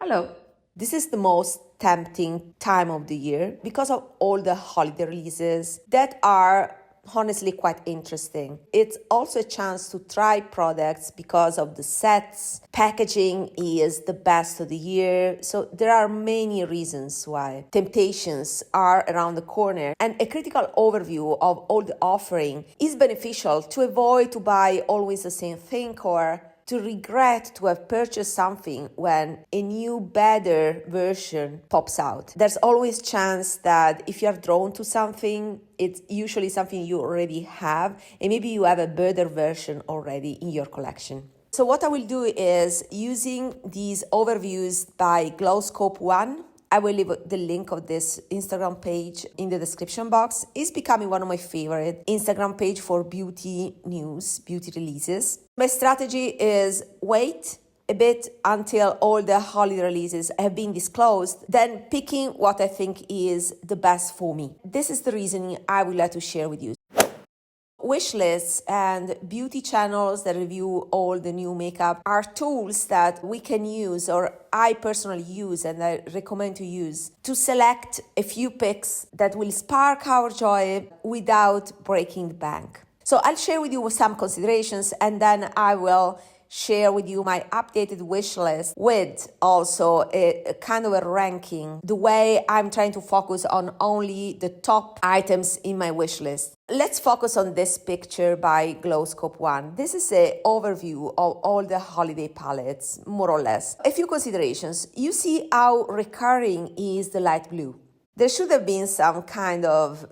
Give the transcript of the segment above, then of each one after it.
Hello. This is the most tempting time of the year because of all the holiday releases that are honestly quite interesting. It's also a chance to try products because of the sets. Packaging is the best of the year. So there are many reasons why temptations are around the corner, and a critical overview of all the offering is beneficial to avoid to buy always the same thing or to regret to have purchased something when a new, better version pops out. There's always chance that if you're drawn to something, it's usually something you already have, and maybe you have a better version already in your collection. So what I will do is using these overviews by Glowscope 1. I will leave the link of this Instagram page in the description box. It's becoming one of my favorite Instagram page for beauty news, beauty releases. My strategy is wait a bit until all the holiday releases have been disclosed, then picking what I think is the best for me. This is the reasoning I would like to share with you. Wishlists and beauty channels that review all the new makeup are tools that we can use, or I personally use and I recommend to use, to select a few picks that will spark our joy without breaking the bank. So I'll share with you some considerations, and then I will share with you my updated wish list with also a kind of a ranking, the way I'm trying to focus on only the top items in my wish list. Let's focus on this picture by Glowscope 1. This is an overview of all the holiday palettes, more or less. A few considerations. You see how recurring is the light blue. There should have been some kind of,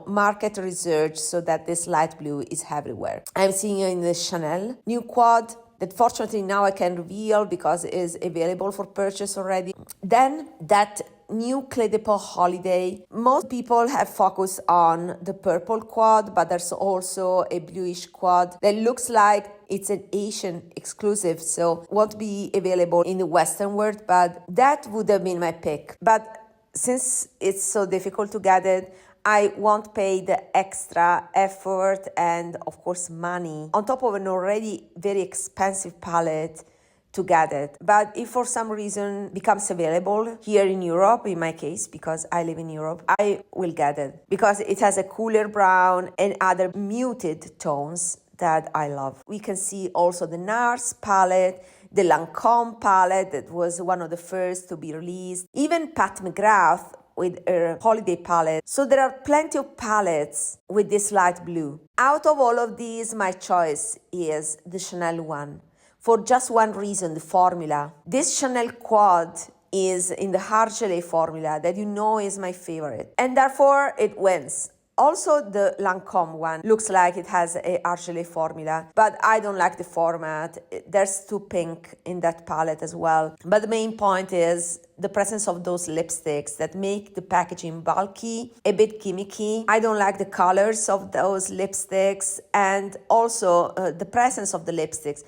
market research so that this light blue is everywhere. I'm seeing it in the Chanel new quad that fortunately now I can reveal because it is available for purchase already. Then that new Clé de Peau holiday. Most people have focused on the purple quad, but there's also a bluish quad that looks like it's an Asian exclusive, so won't be available in the Western world, but that would have been my pick. But since it's so difficult to get it, I won't pay the extra effort and, of course, money on top of an already very expensive palette to get it. But if for some reason becomes available here in Europe, in my case, because I live in Europe, I will get it because it has a cooler brown and other muted tones that I love. We can see also the NARS palette, the Lancome palette that was one of the first to be released, even Pat McGrath with her holiday palette. So there are plenty of palettes with this light blue. Out of all of these, my choice is the Chanel one. For just one reason, the formula. This Chanel quad is in the Argelé formula that is my favorite. And therefore it wins. Also, the Lancome one looks like it has a Argelé formula, but I don't like the format. There's too pink in that palette as well. But the main point is the presence of those lipsticks that make the packaging bulky, a bit gimmicky. I don't like the colors of those lipsticks, and also the presence of the lipsticks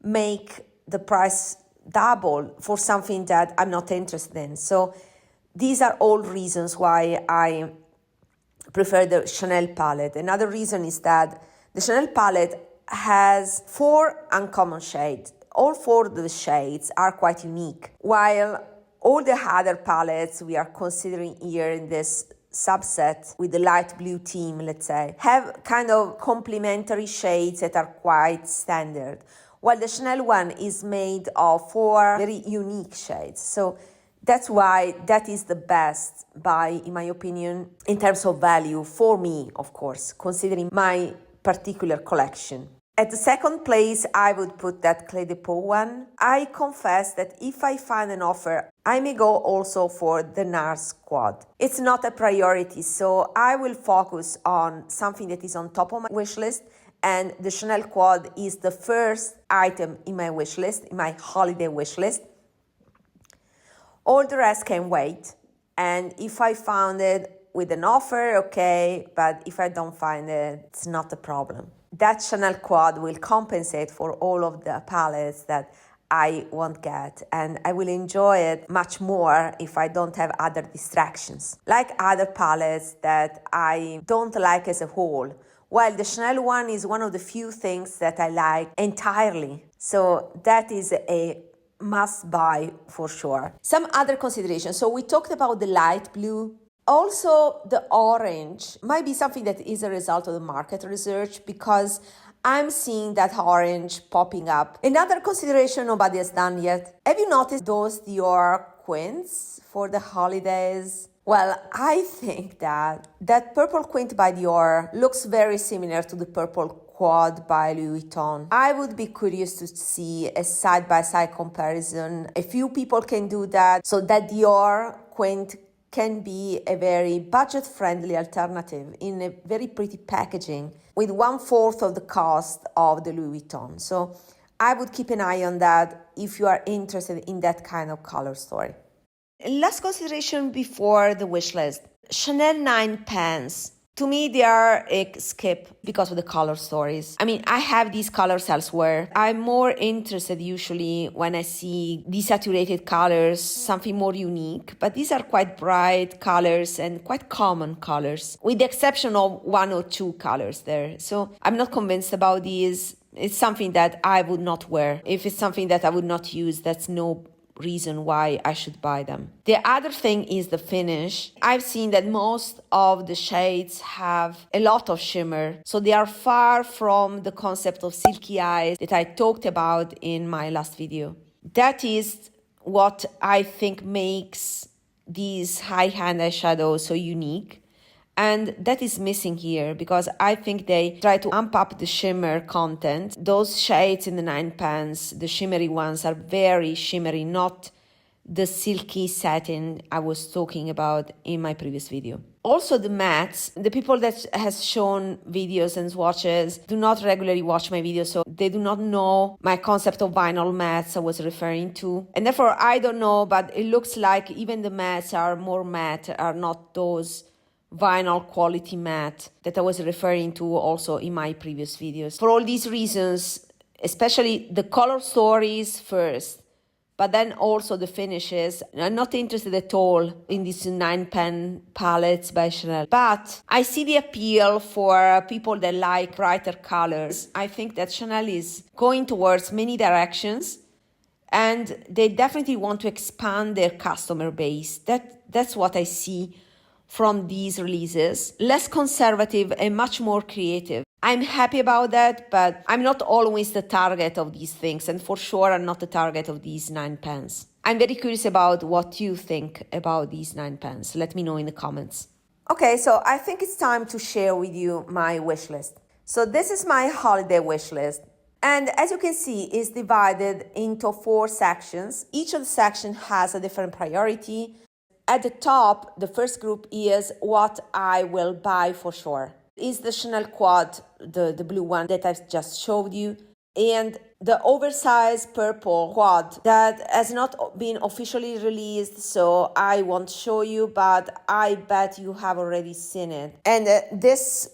make the price double for something that I'm not interested in. So these are all reasons why I prefer the Chanel palette. Another reason is that the Chanel palette has 4 uncommon shades. All 4 of the shades are quite unique, while all the other palettes we are considering here in this subset with the light blue theme, let's say, have kind of complementary shades that are quite standard, while the Chanel one is made of 4 very unique shades. So that's why that is the best buy, in my opinion, in terms of value for me, of course, considering my particular collection. At the second place, I would put that Clé de Peau one. I confess that if I find an offer, I may go also for the NARS quad. It's not a priority, so I will focus on something that is on top of my wish list, and the Chanel quad is the first item in my wish list, in my holiday wish list. All the rest can wait, and if I found it with an offer, okay, but if I don't find it, it's not a problem. That Chanel quad will compensate for all of the palettes that I won't get, and I will enjoy it much more if I don't have other distractions, like other palettes that I don't like as a whole, while the Chanel one is one of the few things that I like entirely. So that is a must buy for sure. Some other considerations. So we talked about the light blue. Also, the orange might be something that is a result of the market research because I'm seeing that orange popping up. Another consideration nobody has done yet. Have you noticed those Dior quints for the holidays? Well, I think that purple quint by Dior looks very similar to the purple quad by Louis Vuitton. I would be curious to see a side-by-side comparison. A few people can do that, so that Dior quint can be a very budget-friendly alternative in a very pretty packaging with 1/4 of the cost of the Louis Vuitton. So I would keep an eye on that if you are interested in that kind of color story. Last consideration before the wish list. Chanel 9 pens. To me, they are a skip because of the color stories. I mean, I have these colors elsewhere. I'm more interested usually when I see desaturated colors, something more unique. But these are quite bright colors and quite common colors, with the exception of 1 or 2 colors there. So I'm not convinced about these. It's something that I would not wear. If it's something that I would not use, that's no reason why I should buy them. The other thing is the finish. I've seen that most of the shades have a lot of shimmer, so they are far from the concept of silky eyes that I talked about in my last video. That is what I think makes these high-hand eyeshadows so unique. And that is missing here because I think they try to amp up the shimmer content. Those shades in the 9 pens, the shimmery ones, are very shimmery, not the silky satin I was talking about in my previous video. Also the mattes, the people that has shown videos and swatches do not regularly watch my videos, so they do not know my concept of vinyl mattes I was referring to. And therefore I don't know, but it looks like even the mattes are more matte, are not those vinyl quality matte that I was referring to also in my previous videos. For all these reasons, especially the color stories first, but then also the finishes, I'm not interested at all in these 9 pen palettes by Chanel. But I see the appeal for people that like brighter colors. I think that Chanel is going towards many directions and they definitely want to expand their customer base. That's what I see from these releases. Less conservative and much more creative. I'm happy about that, but I'm not always the target of these things, and for sure I'm not the target of these 9 pens. I'm very curious about what you think about these 9 pens. Let me know in the comments. Okay, so I think it's time to share with you my wish list. So this is my holiday wish list. And as you can see, it's divided into 4 sections. Each of the sections has a different priority. At the top, the first group is what I will buy for sure. Is the Chanel Quad, the blue one that I've just showed you, and the oversized purple quad that has not been officially released, so I won't show you, but I bet you have already seen it. And this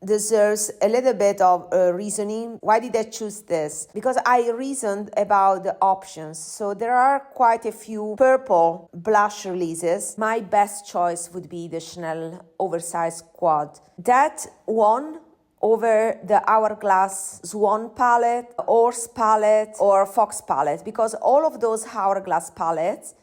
deserves a little bit of reasoning. Why did I choose this? Because I reasoned about the options. So there are quite a few purple blush releases. My best choice would be the Chanel Oversized Quad. That won over the Hourglass Swan palette, Horse palette, or Fox palette, because all of those Hourglass palettes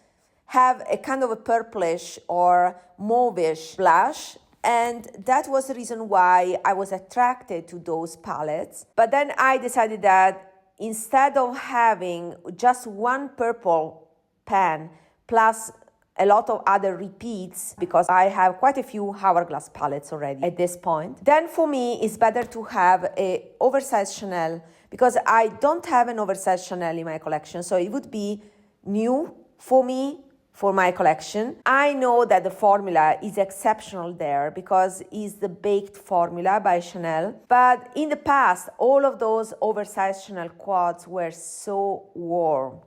have a kind of a purplish or mauvish blush. And that was the reason why I was attracted to those palettes. But then I decided that instead of having just one purple pan plus a lot of other repeats, because I have quite a few Hourglass palettes already at this point, then for me it's better to have an oversized Chanel, because I don't have an oversized Chanel in my collection. So it would be new for me, for my collection. I know that the formula is exceptional there because it's the baked formula by Chanel. But in the past, all of those oversized Chanel quads were so warm,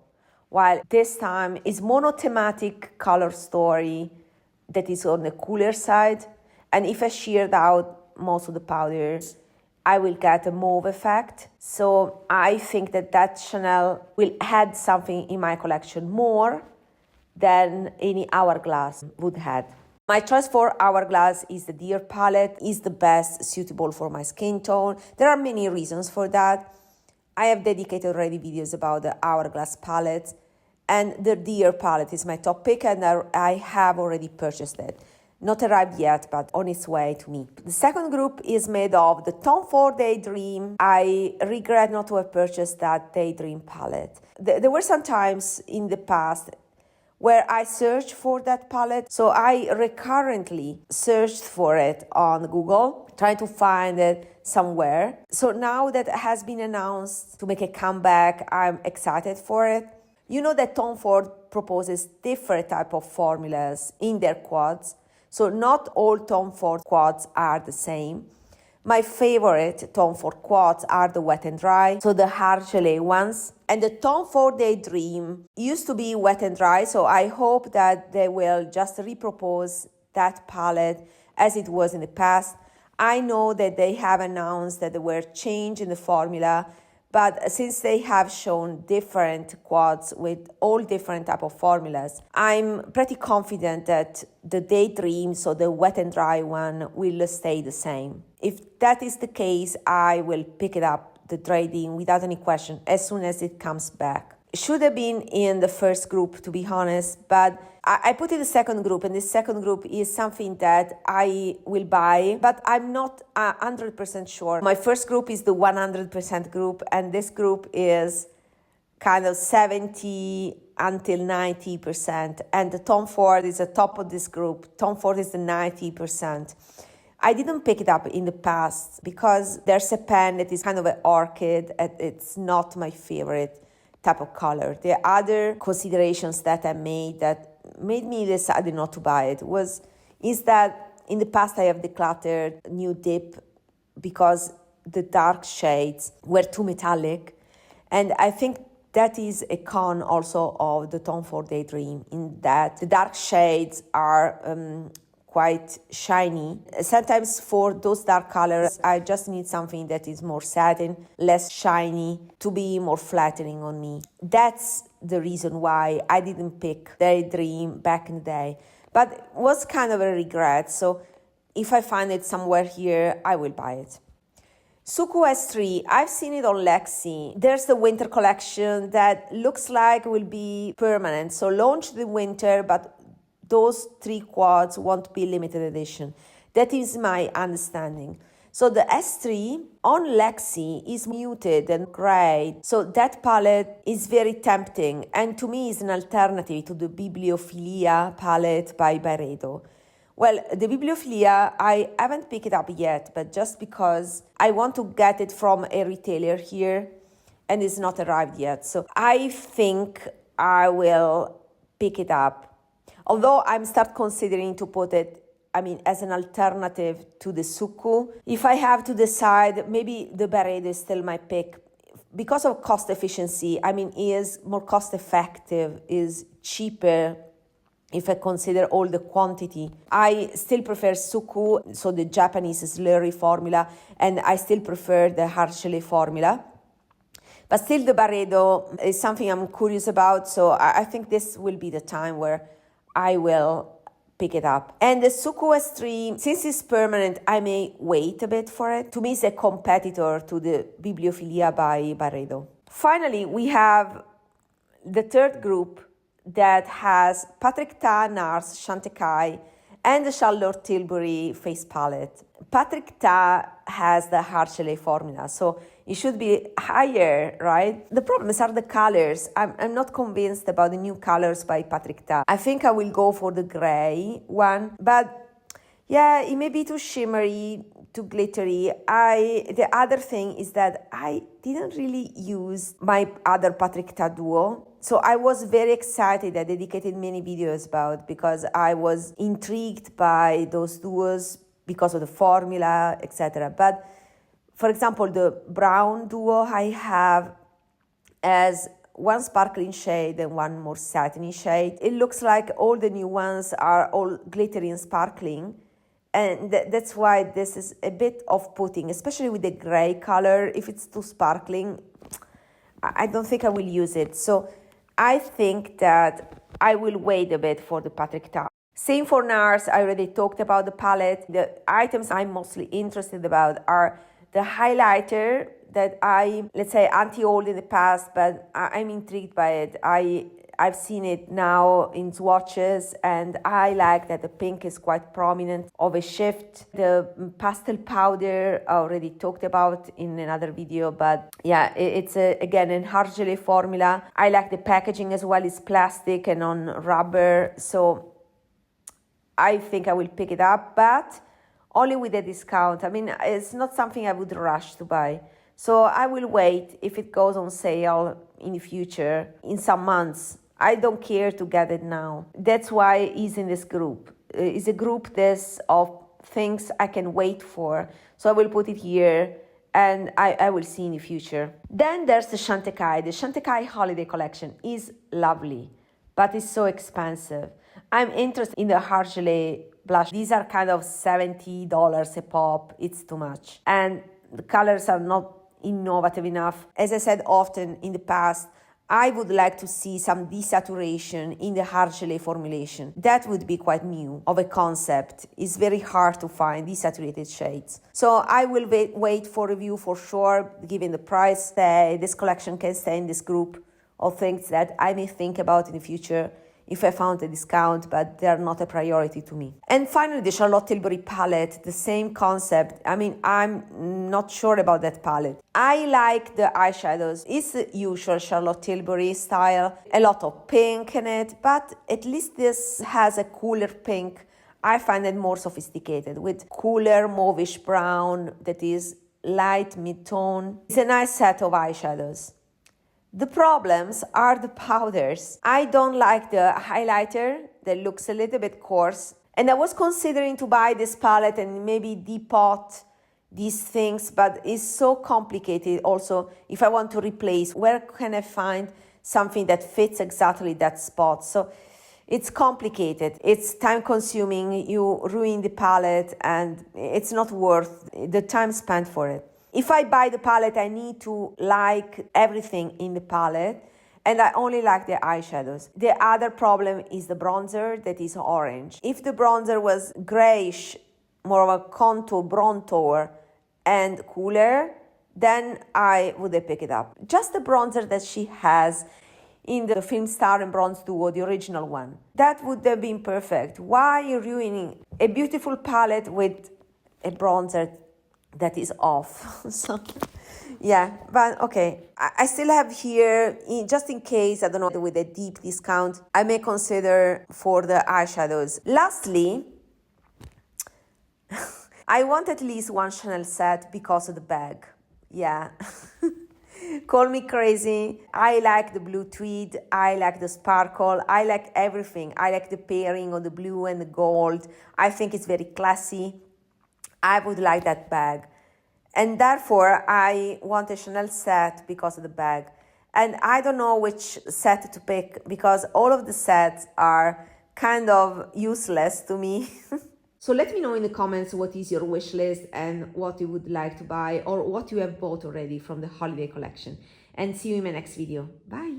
while this time is monothematic color story that is on the cooler side. And if I sheared out most of the powders, I will get a mauve effect. So I think that Chanel will add something in my collection more than any Hourglass would have. My choice for Hourglass is the Deer palette, is the best suitable for my skin tone. There are many reasons for that. I have dedicated already videos about the Hourglass palettes. And the Deer palette is my top pick, and I have already purchased it. Not arrived yet, but on its way to me. The second group is made of the Tom Ford Daydream. I regret not to have purchased that Daydream palette. There were some times in the past where I searched for that palette. So I recurrently searched for it on Google, trying to find it somewhere. So now that it has been announced to make a comeback, I'm excited for it. You know that Tom Ford proposes different type of formulas in their quads. So not all Tom Ford quads are the same. My favorite Tom Ford quads are the wet and dry, so the hard gelée ones. And the Tom Ford Daydream used to be wet and dry, so I hope that they will just repropose that palette as it was in the past. I know that they have announced that they were changing the formula, but since they have shown different quads with all different type of formulas, I'm pretty confident that the Daydream, so the wet and dry one, will stay the same. If that is the case, I will pick it up, the Daydream, without any question, as soon as it comes back. It should have been in the first group, to be honest, but I put in the second group, and this second group is something that I will buy, but I'm not 100% sure. My first group is the 100% group, and this group is kind of 70 until 90%, and the Tom Ford is the top of this group. Tom Ford is the 90%. I didn't pick it up in the past because there's a pen that is kind of an orchid, and it's not my favorite type of color. The other considerations that I made that made me decide not to buy it is that in the past I have decluttered New Dip because the dark shades were too metallic, and I think that is a con also of the Tom Ford Daydream, in that the dark shades are quite shiny. Sometimes for those dark colors, I just need something that is more satin, less shiny, to be more flattering on me. That's the reason why I didn't pick Daydream back in the day. But it was kind of a regret, so if I find it somewhere here, I will buy it. Suku S3, I've seen it on Lexi. There's the winter collection that looks like will be permanent. So launched in winter, but those 3 quads won't be limited edition. That is my understanding. So the S3 on Lexi is muted and gray. So that palette is very tempting, and to me is an alternative to the Bibliophilia palette by Byredo. Well, the Bibliophilia, I haven't picked it up yet, but just because I want to get it from a retailer here and it's not arrived yet. So I think I will pick it up. Although I'm start considering to put it, as an alternative to the Suku. If I have to decide, maybe the Byredo is still my pick. Because of cost efficiency, it is more cost effective, is cheaper if I consider all the quantity. I still prefer Suku, so the Japanese slurry formula, and I still prefer the hard gelée formula. But still the Byredo is something I'm curious about, so I think this will be the time where I will pick it up. And the Suku S3, since it's permanent, I may wait a bit for it. To me, it's a competitor to the Bibliophilia by Byredo. Finally, we have the third group that has Patrick Ta, NARS, Chantecaille, and the Charlotte Tilbury face palette. Patrick Ta has the hard gelée formula, so it should be higher, right? The problems are the colors. I'm not convinced about the new colors by Patrick Ta. I think I will go for the gray one, but yeah, it may be too shimmery, too glittery. The other thing is that I didn't really use my other Patrick Ta duo. So I was very excited. I dedicated many videos about because I was intrigued by those duos because of the formula, etc. But for example, the brown duo I have as one sparkling shade and one more satiny shade. It looks like all the new ones are all glittery and sparkling. And that's why this is a bit off-putting, especially with the gray color. If it's too sparkling, I don't think I will use it. So I think that I will wait a bit for the Patrick Ta. Same for NARS. I already talked about the palette. The items I'm mostly interested about are the highlighter that let's say, anti-old in the past, but I'm intrigued by it. I I've seen it now in swatches, and I like that the pink is quite prominent of a shift. The pastel powder I already talked about in another video, but yeah, it's again an hard formula. I like the packaging as well. It's plastic and on rubber, so I think I will pick it up, but only with a discount. I mean, it's not something I would rush to buy. So I will wait if it goes on sale in the future, in some months. I don't care to get it now. That's why it's in this group. It's a group of things I can wait for. So I will put it here, and I will see in the future. Then there's the Chantecaille. The Chantecaille holiday collection is lovely, but it's so expensive. I'm interested in the Argelé blush. These are kind of $70 a pop. It's too much. And the colors are not innovative enough. As I said often in the past, I would like to see some desaturation in the Argelé formulation. That would be quite new of a concept. It's very hard to find desaturated shades. So I will wait for review for sure, given the price. This collection can stay in this group of things that I may think about in the future if I found a discount, but they're not a priority to me. And finally, the Charlotte Tilbury palette, the same concept. I mean, I'm not sure about that palette. I like the eyeshadows. It's the usual Charlotte Tilbury style, a lot of pink in it, but at least this has a cooler pink. I find it more sophisticated with cooler mauvish brown that is light mid-tone. It's a nice set of eyeshadows. The problems are the powders. I don't like the highlighter that looks a little bit coarse. And I was considering to buy this palette and maybe depot these things, but it's so complicated also. If I want to replace, where can I find something that fits exactly that spot? So it's complicated. It's time consuming. You ruin the palette and it's not worth the time spent for it. If I buy the palette, I need to like everything in the palette, and I only like the eyeshadows. The other problem is the bronzer that is orange. If the bronzer was grayish, more of a contour bronzer and cooler, then I would have picked it up. Just the bronzer that she has in the Film Star and Bronze Duo, the original one, that would have been perfect. Why are you ruining a beautiful palette with a bronzer that is off? So yeah, but okay, I still have here, just in case, I don't know, with a deep discount, I may consider for the eyeshadows. Lastly, I want at least one Chanel set because of the bag. Yeah. Call me crazy. I like the blue tweed. I like the sparkle. I like everything. I like the pairing of the blue and the gold. I think it's very classy. I would like that bag. And therefore, I want a Chanel set because of the bag. And I don't know which set to pick because all of the sets are kind of useless to me. So let me know in the comments what is your wish list and what you would like to buy or what you have bought already from the holiday collection. And see you in my next video. Bye.